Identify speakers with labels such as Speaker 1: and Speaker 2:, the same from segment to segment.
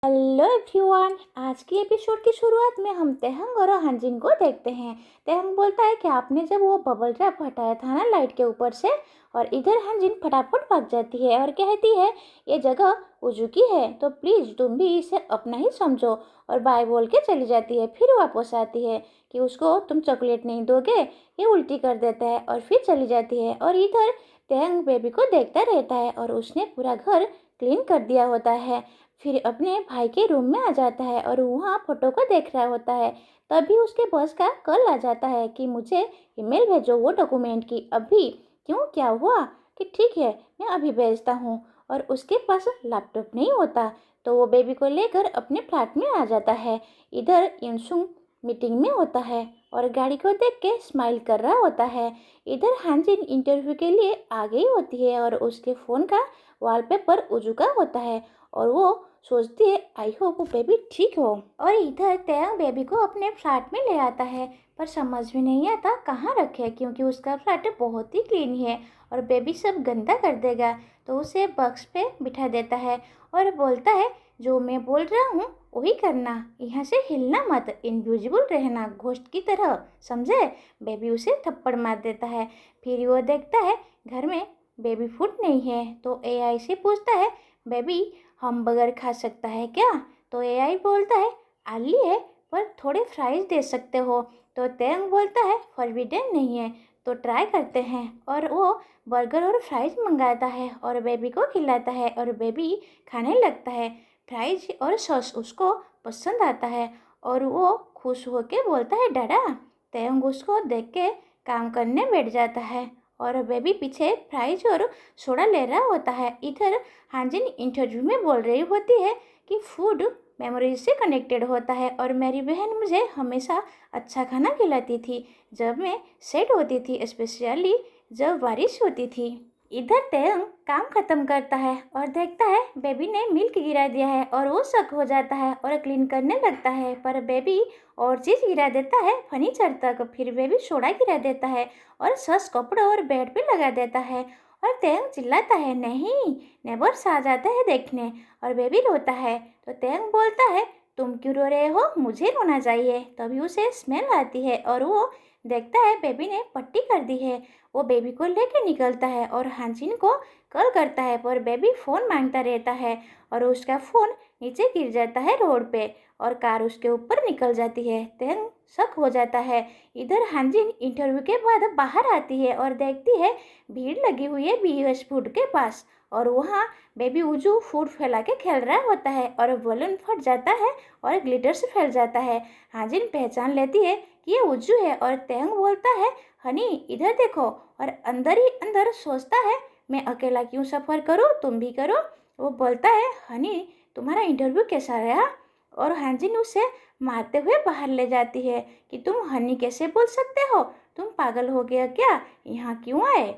Speaker 1: Hello everyone. आज की episode की शुरुआत में हम तेहंग और हांजिन को देखते हैं। तेहंग बोलता है कि आपने जब वो बबल रैप हटाया था ना लाइट के ऊपर से, और इधर हांजिन फटाफट भाग जाती है और कहती है ये जगह उजू की है, तो प्लीज़ तुम भी इसे अपना ही समझो, और बाय बोल के चली जाती है। फिर वापस आती है कि उसको तुम चॉकलेट नहीं दोगे, ये उल्टी कर देता है और फिर चली जाती है। और इधर तेहंग बेबी को देखता रहता है और उसने पूरा घर क्लीन कर दिया होता है। फिर अपने भाई के रूम में आ जाता है और वहाँ फोटो को देख रहा होता है। तभी उसके बॉस का कॉल आ जाता है कि मुझे ईमेल भेजो वो डॉक्यूमेंट की अभी। क्यों, क्या हुआ? कि ठीक है मैं अभी भेजता हूँ। और उसके पास लैपटॉप नहीं होता, तो वो बेबी को लेकर अपने फ्लैट में आ जाता है। इधर इंसुंग मीटिंग में होता है और गाड़ी को देख के स्माइल कर रहा होता है। इधर हांजिन इंटरव्यू के लिए आ गई होती है और उसके फ़ोन का वॉलपेपर उजू का होता है और वो सोचती है आई होप वो बेबी ठीक हो। और इधर तयंग बेबी को अपने फ्लैट में ले आता है, पर समझ में नहीं आता कहाँ रखे, क्योंकि उसका फ्लैट बहुत ही क्लीन है और बेबी सब गंदा कर देगा। तो उसे बक्स पे बिठा देता है और बोलता है जो मैं बोल रहा हूँ वही करना, यहाँ से हिलना मत, इनविजिबल रहना घोस्ट की तरह, समझे? बेबी उसे थप्पड़ मार देता है। फिर वो देखता है घर में बेबी फूड नहीं है, तो एआई से पूछता है बेबी हम बर्गर खा सकता है क्या? तो एआई बोलता है आली है, पर थोड़े फ्राइज दे सकते हो। तो तेंग बोलता है फॉरबिडन नहीं है, तो ट्राई करते हैं। और वो बर्गर और फ्राइज मंगाता है और बेबी को खिलाता है और बेबी खाने लगता है। फ्राइज और सॉस उसको पसंद आता है और वो खुश होके बोलता है डाडा। तेंग उसको देख के काम करने बैठ जाता है और बेबी पीछे फ्राइज और सोडा ले रहा होता है। इधर हांजिन इंटरव्यू में बोल रही होती है कि फूड मेमोरीज से कनेक्टेड होता है और मेरी बहन मुझे हमेशा अच्छा खाना खिलाती थी जब मैं सेट होती थी, स्पेशली जब बारिश होती थी। इधर तेयंग काम खत्म करता है और देखता है बेबी ने मिल्क गिरा दिया है और वो शक हो जाता है और क्लीन करने लगता है, पर बेबी और चीज़ गिरा देता है फर्नीचर तक। फिर बेबी सोडा गिरा देता है और सस कपड़े और बेड पे लगा देता है और तेयंग चिल्लाता है नहीं, नेबर्स आ जाता है देखने, और बेबी रोता है। तो तेयंग बोलता है तुम क्यों रो रहे हो, मुझे रोना चाहिए। तभी उसे स्मेल आती है और वो देखता है बेबी ने पट्टी कर दी है। वो बेबी को लेके निकलता है और हांजिन को कॉल करता है, पर बेबी फ़ोन मांगता रहता है और उसका फ़ोन नीचे गिर जाता है रोड पे और कार उसके ऊपर निकल जाती है। तेंग शक हो जाता है। इधर हांजिन इंटरव्यू के बाद बाहर आती है और देखती है भीड़ लगी हुई है बीएस फूड के पास और वहाँ बेबी उजू फूड फैला के खेल रहा होता है और बलून फट जाता है और ग्लिटर से फैल जाता है। हाजिन पहचान लेती है कि ये उजू है और तेंग बोलता है हनी इधर देखो, और अंदर ही अंदर सोचता है मैं अकेला क्यों सफ़र करूँ, तुम भी करो। वो बोलता है हनी तुम्हारा इंटरव्यू कैसा रहा? और हाजिन उसे मारते हुए बाहर ले जाती है कि तुम हनी कैसे बोल सकते हो, तुम पागल हो गया क्या, यहाँ क्यों आए?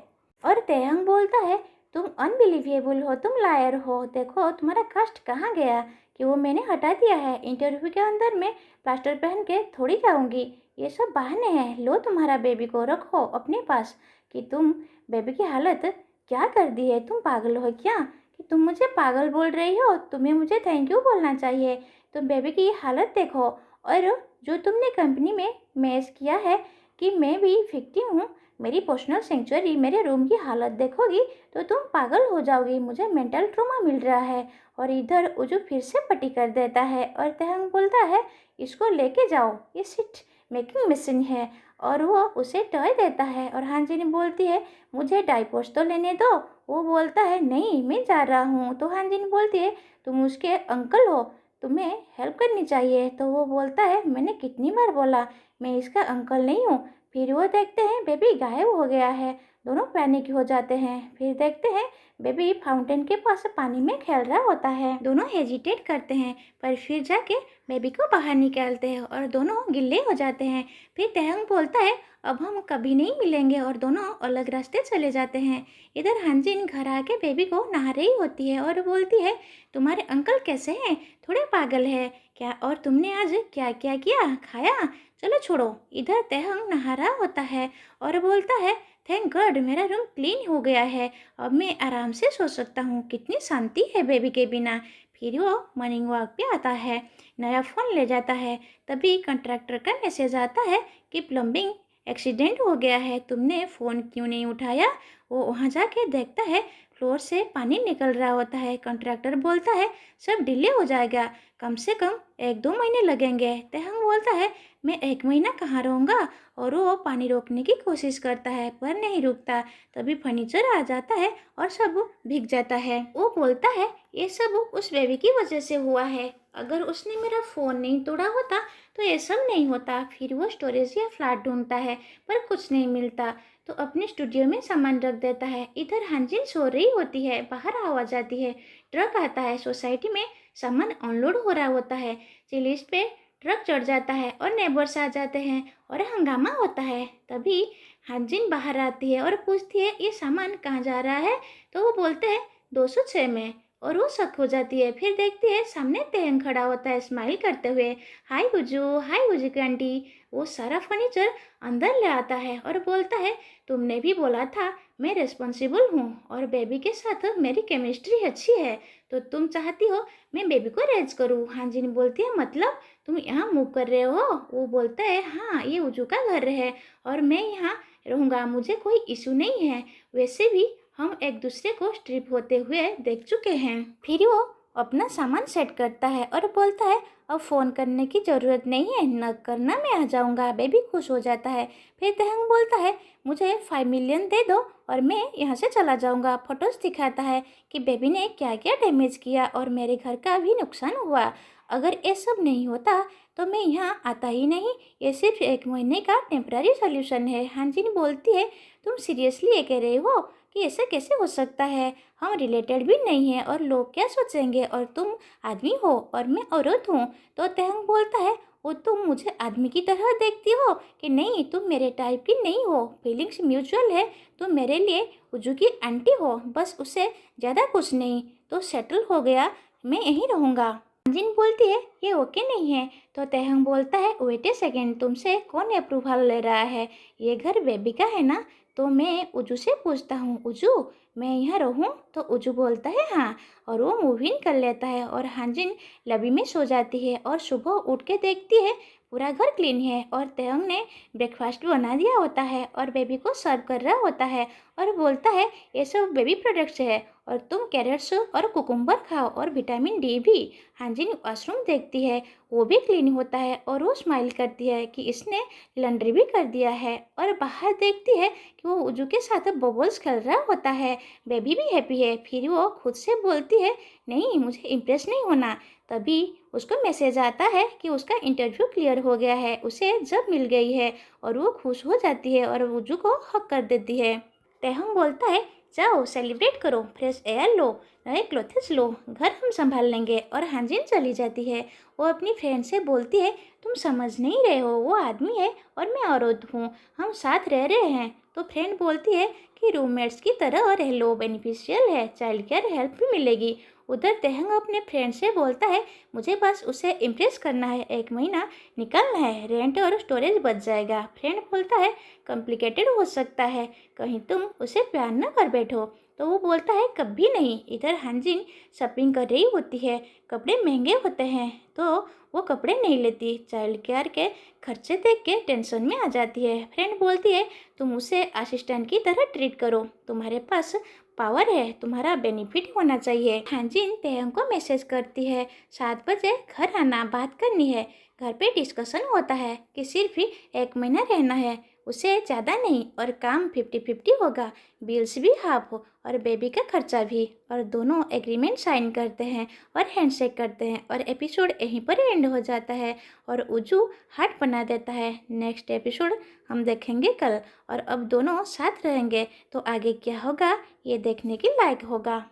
Speaker 1: और तेहंग बोलता है तुम अनबिलीवेबल हो, तुम लायर हो, देखो तुम्हारा कष्ट कहाँ गया कि वो मैंने हटा दिया है। इंटरव्यू के अंदर मैं प्लास्टर पहन के थोड़ी जाऊंगी, ये सब बहाने हैं। लो तुम्हारा बेबी को रखो अपने पास। कि तुम बेबी की हालत क्या कर दी है, तुम पागल हो क्या कि तुम मुझे पागल बोल रही हो, तुम्हें मुझे थैंक यू बोलना चाहिए। तुम बेबी की हालत देखो, और जो तुमने कंपनी में मैच किया है कि मैं भी विक्टिम हूँ, मेरी पर्सनल सेंचुरी मेरे रूम की हालत देखोगी तो तुम पागल हो जाओगी, मुझे मेंटल ट्रॉमा मिल रहा है। और इधर उजू फिर से पट्टी कर देता है और तेहंग बोलता है इसको लेके जाओ, ये सीट मेकिंग मशीन है, और वो उसे टॉय देता है। और हांजिनी बोलती है मुझे डाइपोर्स तो लेने दो। वो बोलता है नहीं मैं जा रहा हूँ। तो हांजिनी बोलती है तुम उसके अंकल हो, तुम्हें हेल्प करनी चाहिए। तो वो बोलता है मैंने कितनी बार बोला मैं इसका अंकल नहीं हूँ। फिर वो देखते हैं बेबी गायब हो गया है, दोनों पैनिक हो जाते हैं। फिर देखते हैं बेबी फाउंटेन के पास पानी में खेल रहा होता है, दोनों हेजिटेट करते हैं, पर फिर जाके बेबी को बाहर निकालते हैं और दोनों गिल्ले हो जाते हैं। फिर तेहंग बोलता है अब हम कभी नहीं मिलेंगे और दोनों अलग रास्ते चले जाते हैं। इधर हांजिन घर आके बेबी को नहा रही होती है और बोलती है तुम्हारे अंकल कैसे हैं, थोड़े पागल है क्या, और तुमने आज क्या क्या किया, खाया, चलो छोड़ो। इधर तेहंग नहा रहा होता है और बोलता है थैंक गॉड मेरा रूम क्लीन हो गया है, अब मैं आराम से सो सकता हूँ, कितनी शांति है बेबी के बिना। फिर वो मॉर्निंग वॉक पे आता है, नया फ़ोन ले जाता है। तभी कॉन्ट्रैक्टर का मैसेज आता है कि प्लम्बिंग एक्सीडेंट हो गया है, तुमने फ़ोन क्यों नहीं उठाया। वो वहाँ जाके देखता है फ्लोर से पानी निकल रहा होता है। कॉन्ट्रैक्टर बोलता है सब डिले हो जाएगा, कम से कम 1-2 महीने लगेंगे। तेहंग बोलता है मैं 1 महीना कहाँ रहूँगा, और वो पानी रोकने की कोशिश करता है पर नहीं रुकता। तभी फर्नीचर आ जाता है और सब भीग जाता है। वो बोलता है ये सब उस बेबी की वजह से हुआ है, अगर उसने मेरा फ़ोन नहीं तोड़ा होता तो ये सब नहीं होता। फिर वो स्टोरेज या फ्लैट ढूंढता है पर कुछ नहीं मिलता, तो अपने स्टूडियो में सामान रख देता है। इधर हांजिन सो रही होती है, बाहर आवाज़ आती है, ट्रक आता है। सोसाइटी में सामान अनलोड हो रहा होता है। चिलीज पे ट्रक चढ़ जाता है और नेबर्स आ जाते हैं और हंगामा होता है। तभी हांजिन बाहर आती है और पूछती है ये सामान कहाँ जा रहा है, तो वो बोलते हैं 206 में, और वो शक हो जाती है। फिर देखती है सामने तेहंग खड़ा होता है स्माइल करते हुए, हाय हुजू की आंटी। वो सारा फर्नीचर अंदर ले आता है और बोलता है तुमने भी बोला था मैं रिस्पॉन्सिबल हूँ और बेबी के साथ मेरी केमिस्ट्री अच्छी है, तो तुम चाहती हो मैं बेबी को रेज करूँ। हांजिन बोलती है मतलब तुम यहाँ मूव कर रहे हो। वो बोलता है हाँ ये उजू का घर है और मैं यहाँ रहूँगा, मुझे कोई इशू नहीं है। वैसे भी हम एक दूसरे को स्ट्रिप होते हुए देख चुके हैं। फिर वो अपना सामान सेट करता है और बोलता है अब फ़ोन करने की ज़रूरत नहीं है, न करना मैं आ जाऊँगा। बेबी खुश हो जाता है। फिर तेहंग बोलता है मुझे 5 मिलियन दे दो और मैं यहाँ से चला जाऊँगा। फोटोज़ दिखाता है कि बेबी ने क्या क्या डैमेज किया और मेरे घर का भी नुकसान हुआ। अगर ये सब नहीं होता तो मैं यहाँ आता ही नहीं, ये सिर्फ 1 महीने का टेम्पररी सोल्यूशन है। हांजिन बोलती है तुम सीरियसली ये कह रहे हो कि ऐसा कैसे हो सकता है, हम रिलेटेड भी नहीं हैं और लोग क्या सोचेंगे, और तुम आदमी हो और मैं औरत हूँ। तो तेहंग बोलता है वो तुम मुझे आदमी की तरह देखती हो कि नहीं, तुम मेरे टाइप की नहीं हो, फीलिंग्स म्यूचुअल है, तुम मेरे लिए उजू की आंटी हो, बस उससे ज़्यादा कुछ नहीं। तो सेटल हो गया, मैं यहीं रहूँगा। जिन बोलती है ये ओके नहीं है, तो तेहंग बोलता है वेट ए सेकेंड, तुमसे कौन अप्रूवल ले रहा है, ये घर बेबी का है ना। तो मैं उजू से पूछता हूँ उजू मैं यहाँ रहूँ, तो उजू बोलता है हाँ, और वो मूव इन कर लेता है और हांजिन लबी में सो जाती है। और सुबह उठ के देखती है पूरा घर क्लीन है और तेहंग ने ब्रेकफास्ट बना दिया होता है और बेबी को सर्व कर रहा होता है और बोलता है ये सब बेबी प्रोडक्ट्स है और तुम कैरेट्स और कुकुम्बर खाओ और विटामिन डी भी। हांजिन वॉशरूम देखती है, वो भी क्लीन होता है और वो स्माइल करती है कि इसने लॉन्ड्री भी कर दिया है। और बाहर देखती है कि वो उजू के साथ बबल्स खेल रहा होता है, बेबी भी हैप्पी है। फिर वो खुद से बोलती है नहीं मुझे इम्प्रेस नहीं होना। तभी उसको मैसेज आता है कि उसका इंटरव्यू क्लियर हो गया है, उसे जॉब मिल गई है और वो खुश हो जाती है और उजू को हक कर देती है। तेहंग बोलता है जाओ सेलिब्रेट करो, फ्रेश एयर लो, नए क्लोथ्स लो, घर हम संभाल लेंगे। और हांजिन चली जाती है। वो अपनी फ्रेंड से बोलती है तुम समझ नहीं रहे हो, वो आदमी है और मैं औरत हूँ, हम साथ रह रहे हैं। तो फ्रेंड बोलती है कि रूममेट्स की तरह रह लो, बेनिफिशियल है, चाइल्ड केयर हेल्प भी मिलेगी। उधर तेहंग अपने फ्रेंड से बोलता है मुझे बस उसे इम्प्रेस करना है, 1 महीना निकलना है, रेंट और स्टोरेज बच जाएगा। फ्रेंड बोलता है कॉम्प्लिकेटेड हो सकता है, कहीं तुम उसे प्यार न कर बैठो। तो वो बोलता है कभी नहीं। इधर हांजिन शॉपिंग कर रही होती है, कपड़े महंगे होते हैं तो वो कपड़े नहीं लेती। चाइल्ड केयर के खर्चे देख के टेंशन में आ जाती है। फ्रेंड बोलती है तुम उसे असिस्टेंट की तरह ट्रीट करो, तुम्हारे पास पावर है, तुम्हारा बेनिफिट होना चाहिए। हांजिन तेहंग को मैसेज करती है 7 बजे घर आना, बात करनी है। घर पे डिस्कशन होता है कि सिर्फ ही 1 महीना रहना है, उसे ज़्यादा नहीं, और काम 50-50 होगा, बिल्स भी हाफ हो और बेबी का खर्चा भी। और दोनों एग्रीमेंट साइन करते हैं और हैंडशेक करते हैं और एपिसोड यहीं पर एंड हो जाता है और उजू हार्ट बना देता है। नेक्स्ट एपिसोड हम देखेंगे कल, और अब दोनों साथ रहेंगे तो आगे क्या होगा ये देखने के लायक होगा।